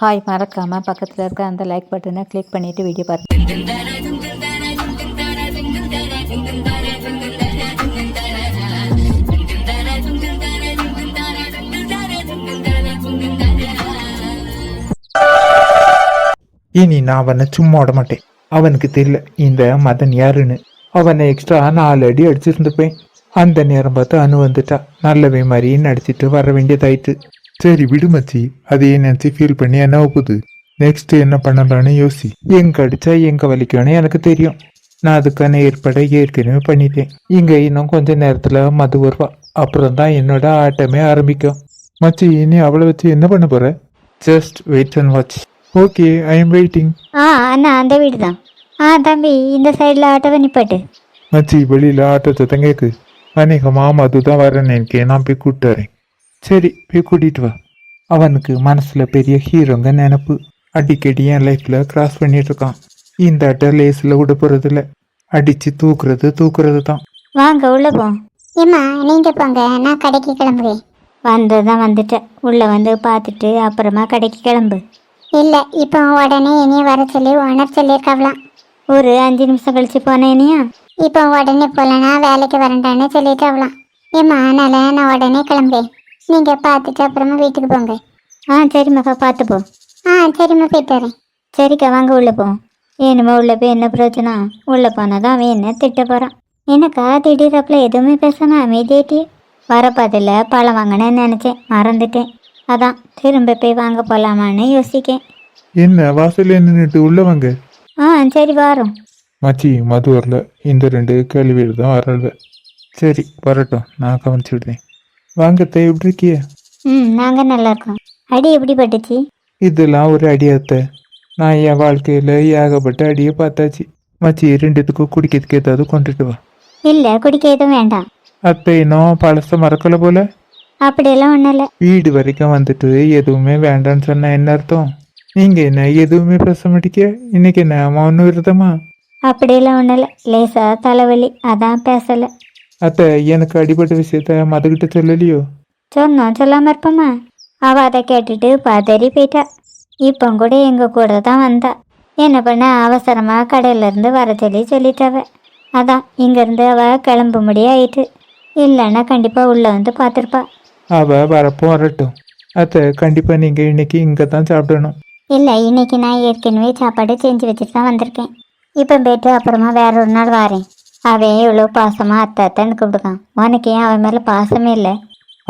Hi, மறக்காமல் பக்கத்தில் இருக்க அந்த லைக் பட்டனை கிளிக் பண்ணிவிட்டு வீடியோ பாருங்கள். இனி நான் அவனை சும்மா விட மாட்டேன். அவனுக்கு தெரியல இந்த மதன் யாருன்னு. அவனை எக்ஸ்ட்ரா 4 அடி அடிச்சிருந்துப்பேன். அந்த நேரம் பார்த்து அனு வந்துட்டா. நல்லவே மாதிரி நடிச்சிட்டு வர வேண்டியதாயிட்டு. சரி விடு மச்சி, அதையே நினச்சி ஃபீல் பண்ணி என்ன ஒப்புது. நெக்ஸ்ட் என்ன பண்ணலான்னு யோசி. எங்க அடிச்சா எங்க வலிக்கும்னு எனக்கு தெரியும். நான் அதுக்கான ஏற்பாடை ஏற்கனவே பண்ணிட்டேன். இங்க இன்னும் கொஞ்ச நேரத்துல மது வருவா. அப்புறம் தான் என்னோட ஆட்டமே ஆரம்பிக்கும். மச்சி, இனி அவளை வச்சு என்ன பண்ண போற? Just wait and watch. Okay, I am waiting. அண்ணா அந்த வீடு தான். தம்பி இந்த சைடில் ஆட்டோவை நிப்பாட்டு. மச்சி, வெளியில ஆட்டோ சத்தம் கேக்கு. அநேகமா மது தான் வரேன்னு நினைக்கேன். நான் போய் கூப்பிட்டு வரேன். சரி, போய் கூட்டிட்டு வா. அவனுக்கு மனசுல பெரிய ஹீரோங்க நினப்பு. அடிக்கடி என் லைஃப்ல கிராஸ் பண்ணிட்டு இருக்கான். இந்த அட்டை லேஸ்ல விட போறது இல்ல. அடிச்சு தூக்குறது தான். வாங்க உள்ள போ. ஏம்மா நீங்க போங்க, நான் கடைக்கு கிளம்புறேன். வந்ததான் வந்துட்டேன். உள்ள வந்து பார்த்துட்டு அப்புறமா கடைக்கு கிளம்பு. இல்லை, இப்போ உடனே இனியும் வர சொல்லி ஓனர் சொல்லியிருக்காவலாம். ஒரு 5 நிமிஷம் கழிச்சு போனேன் இனியா. இப்போ உடனே போகலன்னா வேலைக்கு வரண்டான்னு சொல்லிட்டாவலாம். ஏம்மா அதனால நான் உடனே கிளம்புறேன். நீங்கள் பார்த்துட்டு அப்புறமா வீட்டுக்கு போங்க. சரிம்மாக்கா, பார்த்து போ. சரிம்மா, போயிட்டு வரேன். சரிக்கா, வாங்க உள்ளே போ. ஏனுமா உள்ள போய் என்ன பிரச்சனை? உள்ளே போனால் தான் அவன் என்ன திட்ட போகிறான். என்னக்கா திடீரப்பில் எதுவுமே பேசாம அமைதியாட்டி? வரப்பதில் பழம் வாங்கினேன்னு நினச்சேன், மறந்துட்டேன். அதான் திரும்ப போய் வாங்க போகலாமான்னு யோசிக்கேன். என்ன வாசல்ல நின்றுட்டு உள்ள வாங்க. சரி வாரோம். மச்சி, மது வரல. இந்த 2 கேள்வியில் தான் வரல. சரி வரட்டும், நான் கவனிச்சு விடுறேன். வாங்க தே, எப்படி இருக்கிய? நாங்கள் நல்லா இருக்கோம். அடி எப்படி பட்டுச்சு? இதெல்லாம் ஒரு அடியாத்த. நான் என் வாழ்க்கையில ஏகப்பட்ட அடியை பார்த்தாச்சு. மச்சி, 2த்துக்கும் குடிக்கிறதுக்கு ஏதாவது கொண்டுட்டு வா. இல்லை, குடிக்க எதுவும் வேண்டாம். அத்தை இன்னும் பழச மறக்கல போல. அப்படியெல்லாம் ஒன்றும் இல்லை. வீடு வரைக்கும் வந்துட்டு எதுவுமே வேண்டான்னு சொன்ன என்ன அர்த்தம்? நீங்க என்ன எதுவுமே பேச மாட்டீங்க? இன்னைக்கு என்ன மௌன விரதமா? அப்படியெல்லாம் ஒன்றும் இல்லை, லேசா தலைவலி, அதான் பேசலை. அத்தை, எனக்கு அடிபட்ட விஷயத்த மதுகிட்ட சொல்லலையோ? சொன்னோம், சொல்லாமல் இருப்போமா? அவள் அதை கேட்டுட்டு பதறி போயிட்டா. இப்போ கூட எங்கள் கூட தான் வந்தா. என்ன பண்ண, அவசரமாக கடையிலேருந்து வர சொல்லிட்டாவ. அதான் இங்கேருந்து அவள் கிளம்ப முடியாயிட்டு. இல்லைன்னா கண்டிப்பாக உள்ளே வந்து பார்த்துருப்பா. அவ வரப்போ வரட்டும். அத்தை, கண்டிப்பா நீங்க இன்னைக்கு இங்க தான் சாப்பிடணும். இல்லை, இன்னைக்கு நான் ஏற்கனவே சாப்பாடு செஞ்சு வச்சுட்டு தான் வந்திருக்கேன். இப்போ போயிட்டு அப்புறமா வேற ஒரு நாள் வரேன். அவன் எவ்வளோ பாசமாக அத்தான்னு கூப்பிடுக்கான். உனக்கு ஏன் அவன் மேலே பாசமே இல்லை?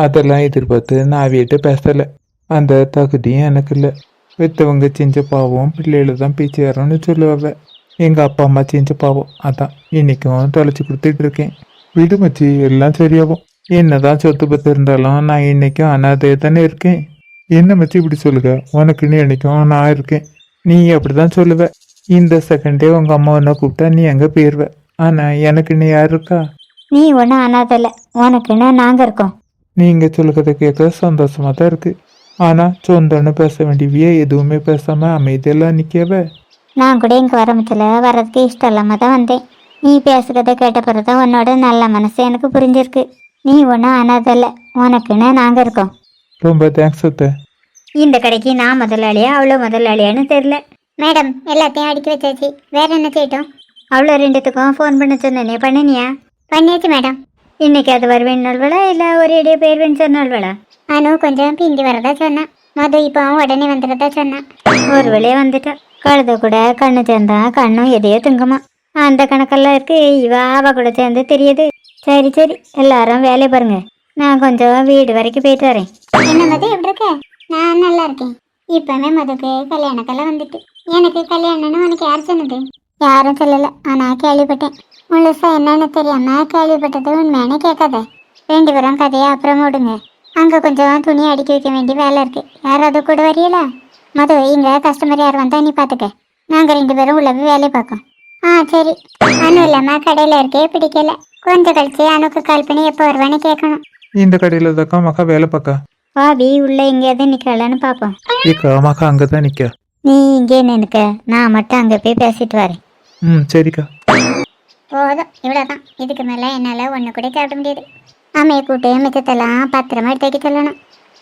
அதெல்லாம் எதிர்பார்த்து நான் வீட்டு பேசலை. அந்த தகுதியும் எனக்கு இல்லை. பெற்றவங்க செஞ்ச பாவம் பிள்ளைகள தான் பேச்சு வரோன்னு சொல்லுவாங்க. எங்கள் அப்பா அம்மா செஞ்ச பாவம். அதான் இன்னைக்கும் தொலைச்சி கொடுத்துட்டு இருக்கேன். விடு மச்சி, எல்லாம் சரியாகும். என்னதான் சொத்து பத்து இருந்தாலும் நான் இன்னைக்கும் அனாதையை தானே இருக்கேன். என்ன மச்சி இப்படி சொல்லுங்க? உனக்குன்னு என்னைக்கும் நான் இருக்கேன். நீ அப்படிதான் சொல்லுவ. இந்த செகண்டே உங்கள் அம்மா ஒன்றை கூப்பிட்டா நீ எங்கே போயிடுவ. ஆனால் எனக்குன்னு யார் இருக்கா? நீ ஒன்றும் அனாதலை, உனக்குன்னு நாங்கள் இருக்கோம். நீங்கள் சொல்லுறதை கேட்க சந்தோஷமாக தான் இருக்குது. ஆனால் சொந்தம்னு பேச வேண்டியவிய எதுவுமே பேசாமல் அமைதியெல்லாம் நிற்கவ. நான் கூட இங்கே வரமத்தில் வர்றதுக்கு இஷ்டம் இல்லாமல் தான் வந்தேன். நீ பேசுகிறத கேட்ட பிறகு தான் உன்னோட நல்ல மனசு எனக்கு புரிஞ்சிருக்கு. நீ ஒன்றும் அனாதலை, உனக்குன்னு நாங்கள் இருக்கோம். ரொம்ப தேங்க்ஸ் அத்தை. இந்த கடைக்கு நான் முதலாளியா அவ்வளோ முதலாளியான்னு தெரில. மேடம், எல்லாத்தையும் அடுக்கி வச்சாச்சு. வேற என்ன செய்யட்டும்? அவ்வளோ 2த்துக்கும் ஃபோன் பண்ண சொன்னே, பண்ணினியா? பண்ணியாச்சு மேடம். இன்னைக்கு அது வருவேன்னு நல்வலா இல்லை ஒரு இடையே போயிடுவேன்னு சொன்னால்வலா? அனு கொஞ்சம் பிந்தி வரதா சொன்னான். மது இப்போ உடனே வந்துடுறதா சொன்னான். ஒரு வழியே வந்துட்டான். கழுத கூட கண்ணு சேர்ந்தா கண்ணும் எதையோ திங்குமா. அந்த கணக்கெல்லாம் இருக்கு. இவ அவ கூட சேர்ந்து தெரியுது. சரி சரி, எல்லாரும் வேலையை பாருங்க. நான் கொஞ்சம் வீடு வரைக்கும் போயிட்டு வரேன். என்ன மது, எப்படி இருக்க? நான் நல்லா இருக்கேன். இப்பவே மதுக்கு கல்யாணக்கெல்லாம் வந்துட்டு. எனக்கு கல்யாணம்னு உனக்கு யார் சொன்னது? யாரும் சொல்லலை, ஆனால் கேள்விப்பட்டேன். முழுசா என்னன்னு தெரியாம கேள்விப்பட்டது உண்மையான கேட்காத. 2 பேரும் கதையை அப்புறம் விடுங்க. அங்கே கொஞ்சம் துணி அடுக்கி வைக்க வேண்டிய வேலை இருக்கு. யாராவது கூட வரையில? மது, இங்கே கஸ்டமர் யார் வந்தா நீ பார்த்துக்க. நாங்கள் 2 பேரும் உள்ள போய் வேலையை பார்க்கோம். சரி. அனு இல்லாமல் கடையில் இருக்கே பிடிக்கல. கொஞ்சம் கழிச்சு அனுக்கு கால் பண்ணி எப்போ வருவான்னு கேட்கணும். இந்த கடையில் தாக்கா மக்கா வேலை பார்க்கா. வாபி, உள்ள எங்கேயாவது நிற்கலான்னு பார்ப்போம். ஏக்கா, மக்கா அங்கே தான் நிற்க. நீ இங்கே நினைக்க, நான் மட்டும் அங்கே போய் பேசிட்டு வரேன். சரிக்கா. போதும், இவ்வளோதான். இதுக்கு மேலே என்னால் ஒன்று கூட சாப்பிட முடியாது. அம்மையை கூட்டு மிச்சத்தெல்லாம் பத்திரமா எடுத்து வைக்க சொல்லணும்.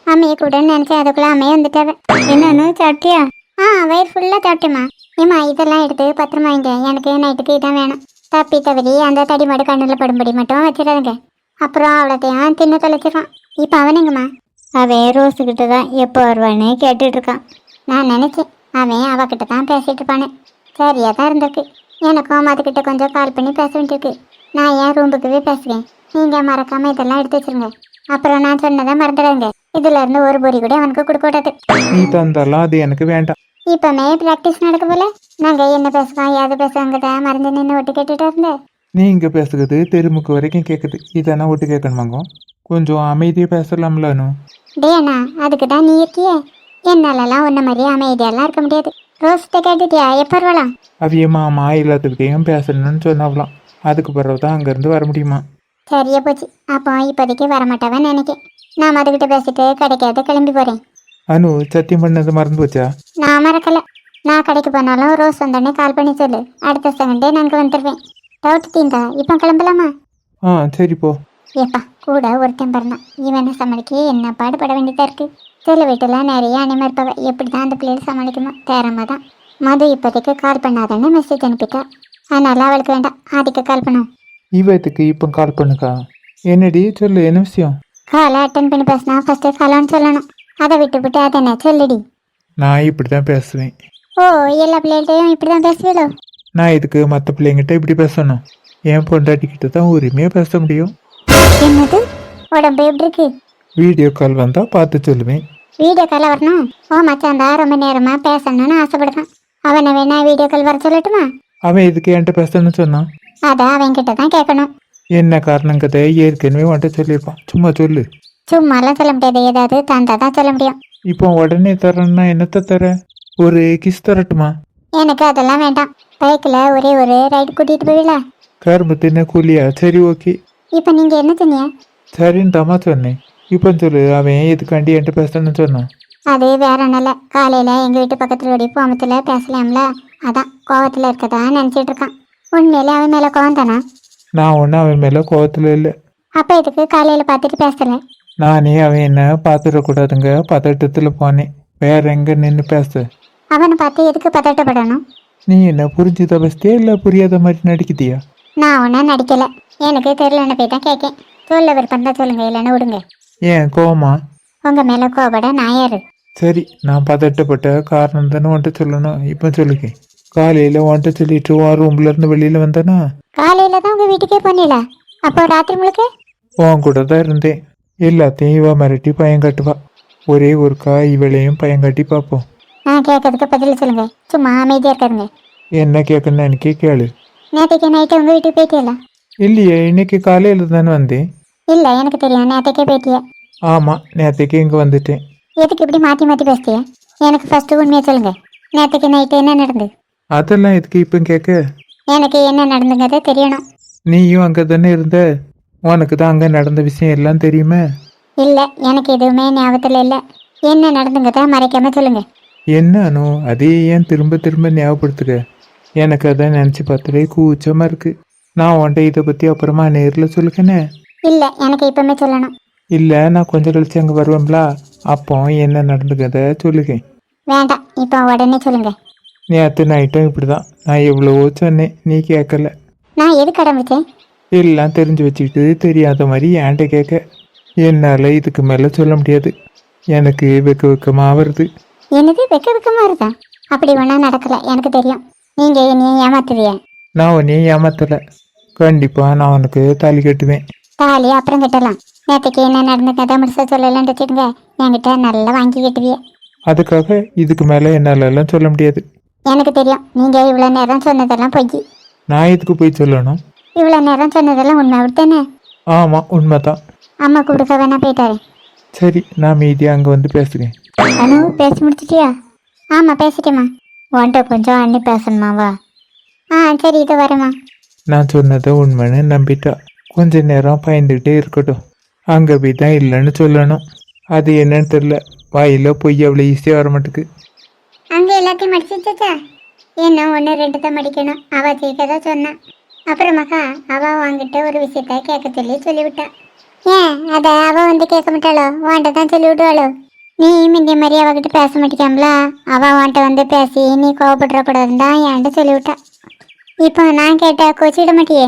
அம்மையை கூட நினைச்சேன், அதுக்குள்ள அம்மையை வந்துட்டாவ. என்னன்னு சாப்பிட்டியா? வயிறு ஃபுல்லாக சாப்பிட்டேம்மா. ஏம்மா இதெல்லாம் எடுத்து பத்திரமா வைங்க, எனக்கு நைட்டுக்கு இதான் வேணும். தப்பி தவறி அந்த தடி மாடு கண்ணில் படும்படி மட்டும் வச்சிடாதுங்க, அப்புறம் அவ்வளோத்தையும் தின்னு தொலைச்சிடறான். இப்போ அவனுங்கம்மா அவன் ரோஸுக்கிட்ட தான் எப்போ வருவான்னு கேட்டுட்டு இருக்கான். நான் நினச்சேன் அவன் அவகிட்ட தான் பேசிகிட்டு இருப்பானே. சரியாக தான் இருந்திருக்கு. எனக்கும் அதுக்கிட்ட கொஞ்சம் கால் பண்ணி பேச வேண்டியிருக்கு. நான் என் ரூமுக்குவே பேசுவேன். நீங்கள் மறக்காமல் இதெல்லாம் எடுத்து வச்சுருங்க. அப்புறம் நான் சொன்னதை மறந்துடாங்க. இதுல இருந்து ஒரு பொறி கூட அவனுக்கு கொடுக்க கூடாது. நீ தந்தாலும் அது எனக்கு வேண்டாம். இப்பமே பிராக்டிஸ் நடக்க போல. நாங்க என்ன பேசுவோம் யாது பேசுவாங்கதா மறந்து நின்று ஒட்டு கேட்டுட்டு இருந்தேன். நீங்க பேசுறது தெருமுக்கு வரைக்கும் கேட்குது. இதெல்லாம் ஒட்டு கேட்கணுமாங்க? கொஞ்சம் அமைதியா பேசலாம்லனு. டே அண்ணா, அதுக்கு தான் நீ இருக்கியே. என்னாலலாம் உன்ன மாதிரி அமைதியெல்லாம் இருக்க முடியாது. ரோஸ்ட்ட கேட்டுட்டியா? எப்போ வரலாம்? அவைய மாமா எல்லாத்துக்கிட்டையும் பேசணும்னு சொன்னாவலாம். அதுக்கு பிறகு தான் அங்கேருந்து வர முடியுமா? சரியா போச்சு. அப்போ இப்போதைக்கு வரமாட்டாவன்னு நினைக்கேன். நான் அதுக்கிட்ட பேசிட்டு கடைக்காவது கிளம்பி போறேன். அனு சத்தியம் பண்ணது மறந்து போச்சா? நான் மறக்கல. நான் கடைக்கு போனாலும் ரோஸ் வந்தோடனே கால் பண்ணி சொல்லு. அடுத்த செகண்டே நாங்கள் வந்துடுவேன். டவுட் தீந்தா இப்போ கிளம்பலாமா? சரி போ. ஏப்பா கூட ஒருத்தன் பிறந்தான். இவனை சமாளிக்க என்ன பாடுபட வேண்டியதா இருக்கு. சில வீட்டில் நிறைய அனிமா இருப்பாங்க. எப்படி தான் அந்த பிள்ளைகள் சமாளிக்குமோ தேரமாக தான். மது இப்போதைக்கு கால் பண்ணாதன்னு மெசேஜ் அனுப்பிட்டா. அதனால அவளுக்கு வேண்டாம், ஆதிக்கு கால் பண்ணும். இவத்துக்கு இப்போ கால் பண்ணுக்கா? என்னடி சொல்லு, என்ன விஷயம்? காலை அட்டன் பண்ணி பேசினா ஃபர்ஸ்ட்டு காலான்னு சொல்லணும். அதை விட்டு அதை என்ன சொல்லுடி. நான் இப்படி தான் பேசுவேன். ஓ, எல்லா பிள்ளைகள்கிட்டையும் இப்படி தான் பேசுவீளோ? நான் இதுக்கு மற்ற பிள்ளைங்கிட்ட இப்படி பேசணும்? என் பொண்டாட்டிக்கிட்ட தான் உரிமையாக பேச முடியும். என்னது? உடம்பு எப்படி இருக்கு? வீடியோ கால் வந்தால் பார்த்து சொல்லுவேன். வீடியோ கால் வரணும்? ஓ மச்சான் தான் ரொம்ப நேரமாக பேசணும்னு ஆசைப்படுறான். அவனை வேணா வீடியோ கால் வர சொல்லட்டுமா? அவன் இதுக்கு என்கிட்ட பேசணும்னு சொன்னான். அதை அவன்கிட்ட தான் கேட்கணும். என்ன காரணங்கிறத ஏற்கனவே வந்துட்டு சொல்லியிருப்பான். சும்மா சொல்லு. சும்மாலாம் சொல்ல முடியாது, ஏதாவது தந்தா தான் சொல்ல முடியும். இப்போ உடனே தரேன்னா என்னத்த தர? ஒரு கிஸ் தரட்டுமா? எனக்கு அதெல்லாம் வேண்டாம். பைக்கில் ஒரே ஒரு ரைடு கூட்டிகிட்டு போயிடல. கரும்பு தின்ன கூலியா? சரி ஓகே. இப்போ நீங்கள் என்ன சொன்னீங்க? சரின்னு தாமா சொன்னேன். இப்போ சொல்லு, அவன் எதுக்காண்டி என்கிட்ட பேசணும்னு சொன்னான்? அது வேற ஒன்றும். காலையில் எங்கள் வீட்டு பக்கத்தில் ஓடி போமத்தில் பேசலாம்ல, அதான் கோவத்தில் இருக்கதா நினச்சிட்டு இருக்கான். உண்மையிலே அவன் மேலே கோவம் தானா? நான் ஒன்றும் அவன் மேலே கோவத்தில் இல்லை. அப்போ இதுக்கு காலையில் பார்த்துட்டு பேசலை? நானே அவன் என்ன பார்த்துடக்கூடாதுங்க பதட்டத்தில் போனேன். வேற எங்கே நின்று பேச? அவனை பார்த்து எதுக்கு பதட்டப்படணும்? நீ என்ன புரிஞ்சுத பேசிட்டியா இல்லை புரியாத மாதிரி நடிக்குதியா? நான் ஒன்றும் நடிக்கலை. எனக்கு தெரியலன்னு போய் தான் கேட்கேன். சொல்ல விருப்பம் தான் சொல்லுங்க, இல்லைன்னு விடுங்க. ஏன் கோவமா? உங்கள் மேலே கோபப்பட நான் யாரு? சரி, நான் பதட்டப்பட்ட காரணம் தானே உன்கிட்ட சொல்லணும். இப்போ சொல்லுங்க. காலையில் உன்கிட்ட சொல்லிட்டு உன் ரூம்ல இருந்து வெளியில் வந்தேனா? காலையில் தான் உங்கள் வீட்டுக்கே போனீல, அப்போ ராத்திரி முழுக்க உன் கூட தான் இருந்தேன். எல்லாத்தையும் இவ மிரட்டி பயம் கட்டுவா. ஒரே ஒருக்கா இவளையும் பயம் கட்டி பார்ப்போம். நான் கேட்கறதுக்கு பதில் சொல்லுங்க, சும்மா அமைதியாக இருக்காருங்க. என்ன கேட்கணும்னு எனக்கே கேளு. நேற்றுக்கு நைட்டு உங்கள் வீட்டுக்கு போயிட்டியல? இல்லையே, இன்னைக்கு காலையில் தானே வந்தேன். இல்லை எனக்கு தெரியும், நேற்றுக்கே போயிட்டிய. ஆமாம், நேற்றுக்கு இங்கே வந்துட்டேன். எதுக்கு இப்படி மாற்றி மாற்றி பேசிட்டிய? எனக்கு ஃபர்ஸ்ட் உண்மையை சொல்லுங்க. நேற்றுக்கு நைட்டு என்ன நடந்து? அதெல்லாம் இதுக்கு இப்போ கேட்க? எனக்கு என்ன நடந்துங்கிறத தெரியணும். நீயும் அங்கே தானே இருந்த, உனக்கு தான் அங்கே நடந்த விஷயம் எல்லாம் தெரியுமே. இல்லை, எனக்கு எதுவுமே ஞாபகத்தில் இல்லை. என்ன நடந்துங்கிறத மறைக்காம சொல்லுங்க. என்ன அனு, அதே ஏன் திரும்ப திரும்ப ஞாபகப்படுத்துக்க? எனக்கு அதை நினச்சி பார்த்தாலே கூச்சமாக இருக்கு. நான் உன்ட்ட இதை பற்றி அப்புறமா நேரில் சொல்லுக்கண்ணே. இல்லை, எனக்கு இப்பவுமே சொல்லணும். இல்லை, நான் கொஞ்சம் கழிச்சு அங்கே வருவேன்ல, அப்போ என்ன நடந்துக்கிறத சொல்லுக்கேன். வேண்டாம், இப்போ உடனே சொல்லுங்க. நேற்று நைட்டும் இப்படி தான். நான் எவ்வளவோ சொன்னேன், நீ கேட்கல. நான் எது கடமைச்சேன்? எல்லாம் தெரிஞ்சு வச்சுக்கிட்டு தெரியாத மாதிரி ஏன்ட்ட கேட்க. என்னால் இதுக்கு மேலே சொல்ல முடியாது. எனக்கு வெக்கமாக வருது. என்னது வெக்கமாக இருக்கா? அப்படி ஒன்றா நடக்கலை, எனக்கு தெரியும். நீங்கள் என்னையை ஏமாத்துவிய? நான் உன்னையும் ஏமாத்தலை. கண்டிப்பாக நான் உனக்கு தாலி கட்டுவேன். தாலி அப்புறம் கட்டலாம். நேற்றுக்கு என்ன நடந்துக்கிறத முடிச்சா சொல்லலான்னு வச்சுருங்க. என்கிட்ட நல்லா வாங்கி கட்டுவிய. அதுக்காக இதுக்கு மேலே என்னால் எல்லாம் சொல்ல முடியாது. எனக்கு தெரியும், நீங்கள் இவ்வளோ நேரம் சொன்னதெல்லாம் பொய். நான் இதுக்கு போய் சொல்லணும்? இவ்வளோ நேரம் சொன்னதெல்லாம் உண்மை அப்படித்தானே? ஆமாம், உண்மைதான். அம்மா கொடுக்க வேணா போயிட்டாரு. சரி, நான் மீதியாக அங்கே வந்து பேசுகிறேன். அனு, பேசி முடிச்சிட்டியா? ஆமாம் பேசிட்டேம்மா. உன்ட்ட கொஞ்சம் அண்ணி பேசணுமாவா? சரி, இதை வரேம்மா. நான் சொன்னதை உண்மைன்னு நம்பிட்டா. கொஞ்ச நேரம் பயந்துக்கிட்டே இருக்கட்டும். அங்கே போய் தான் இல்லைன்னு சொல்லணும். அது என்னன்னு தெரில, வாயில் பொய் அவ்வளோ ஈஸியாக வர மாட்டுக்கு. அங்கே எல்லாத்தையும் மடிச்சிச்சா? என்ன 1 2 தான் மடிக்கணும். அவள் ஜெயிக்கதான் சொன்னான். அப்புறமாக்கா அவள் வாங்கிட்ட ஒரு விஷயத்த கேட்க சொல்லிவிட்டா. ஏன் அத அவ வந்து கேட்க மாட்டாளோ? உன்கிட்ட தான் சொல்லி விடுவாளோ? நீ முந்திய மாதிரி அவகிட்ட பேச மாட்டேக்காமல, அவ உன்கிட்ட வந்து பேசி நீ கோவப்படக்கூடாதுன்னு தான் என்கிட்ட சொல்லி விட்டா. இப்போ நான் கேட்டா கோச்சிட மாட்டியே?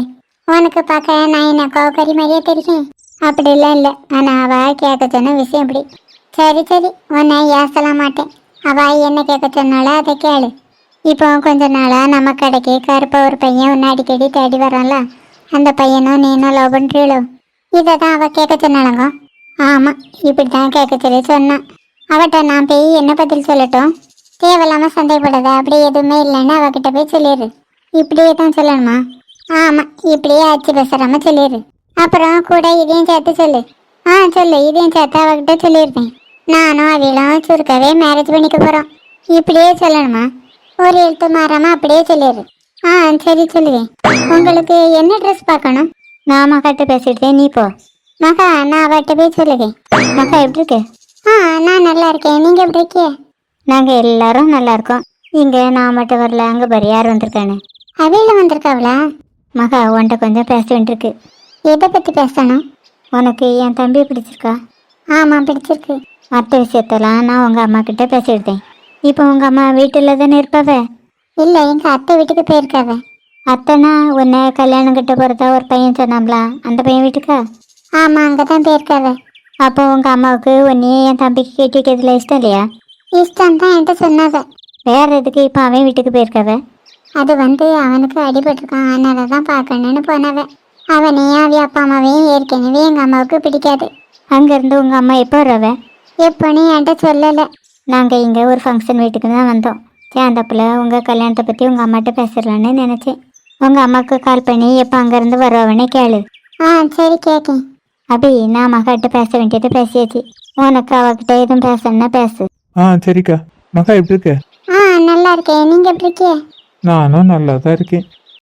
உனக்கு பார்க்க நான் என்ன கோவக்காரி மாதிரியே தெரியும்? அப்படிலாம் இல்லை. ஆனால் அவ கேட்க சொன்ன விஷயம் இப்படி. சரி சரி, உன்னை ஏசலாம் மாட்டேன். அவ என்ன கேட்க சொன்னாலும் அதை கேளு. இப்போ கொஞ்ச நாளா நம்ம கடைக்கு கருப்பா ஒரு பையன் ஒன்று அடிக்கடி தேடி வரான்ல, அந்த பையனும் நீனும் லவ் பண்ணுறீளோ? இதை தான் அவ கேட்க சொன்னாலங்க. ஆமாம், இப்படி தான் கேட்க சொல்லி சொன்னான். அவட்ட நான் போய் என்ன பதில் சொல்லட்டும்? தேவையில்லாமல் சந்தேகப்படாத, அப்படி எதுவுமே இல்லைன்னு அவகிட்ட போய் சொல்லிடு. இப்படியே தான் சொல்லணுமா? ஆமாம், இப்படியே ஆச்சு பேசுறாம சொல்லிடு. அப்புறம் கூட இதையும் சேர்த்து சொல்லு. சொல்லு, இதையும் சேர்த்து அவகிட்ட சொல்லியிருக்கேன். நானும் அவையிலும் சுருக்கவே மேரேஜ் பண்ணிக்க போகிறோம். இப்படியே சொல்லணுமா? ஒரு எழுத்து மாறாமல் அப்படியே சொல்லிடு. சரி சொல்லுவேன். உங்களுக்கு என்ன ட்ரெஸ் பார்க்கணும்? நான் மகாட்ட பேசிட்டேன், நீ போ. மகா, நான் அவட்ட போய் சொல்லுவேன். மகா எப்படி இருக்கு? நான் நல்லா இருக்கேன். நீங்கள் எப்படி இருக்கே? நாங்கள் எல்லாரும் நல்லா இருக்கோம். இங்கே நான் மட்டும் வரல, அங்கே பாரு யார் வந்திருக்கானு. அவையில் வந்திருக்காவளா? மகா, உன்கிட்ட கொஞ்சம் பேச வேண்டியிருக்கு. எதை பற்றி பேசணும்? உனக்கு என் தம்பி பிடிச்சிருக்கா? ஆமாம், பிடிச்சிருக்கு. மற்ற விஷயத்தெல்லாம் நான் உங்கள் அம்மா கிட்ட பேசியிருந்தேன். இப்போ உங்கள் அம்மா வீட்டில் தானே இருப்பாவ? இல்லை, எங்கள் அத்தை வீட்டுக்கு போயிருக்காவ. அத்தைனா உன்னை கல்யாணம் கிட்ட போகிறதா ஒரு பையன் சொன்னாங்களா, அந்த பையன் வீட்டுக்கா? ஆமாம், அங்கே தான் போயிருக்காவ. அப்போ உங்கள் அம்மாவுக்கு உன்னையே என் தம்பிக்கு கேட்டு வைக்கிறதுல இஷ்டம் இல்லையா? இஷ்டம் தான் என்கிட்ட சொன்னாவ. வேற எதுக்கு இப்போ அவன் வீட்டுக்கு போயிருக்காவ? அது அவனுக்கு அடிபட்டிருக்கான், அதனால தான் பார்க்கணுன்னு போனவ. அவனையும் அவ அப்பா அம்மாவையும் ஏற்கனவே எங்கள் அம்மாவுக்கு பிடிக்காது. அங்கேருந்து உங்கள் அம்மா எப்போ வரவ? எப்போன்னு என்கிட்ட சொல்லலை. நாங்கள் இங்கே ஒரு ஃபங்க்ஷன் வீட்டுக்கு தான் வந்தோம். சேர்ந்தப்பில் உங்கள் கல்யாணத்தை பற்றி உங்கள் அம்மாட்ட பேசிடலான்னு நினச்சேன். உங்கள் அம்மாவுக்கு கால் பண்ணி எப்போ அங்கேருந்து வருவனே கேளு. சரி, கேட்கேன். அபி, நான் மகாட்ட பேச வேண்டியது பேசியாச்சு. உனக்கு அவகிட்ட எதுவும் பேசணுன்னா பேசு. சரிக்கா. மகா எப்படி இருக்க? நல்லா இருக்கேன். நீங்கள் எப்படி இருக்கே? நானும் நல்லா தான் இருக்கேன்.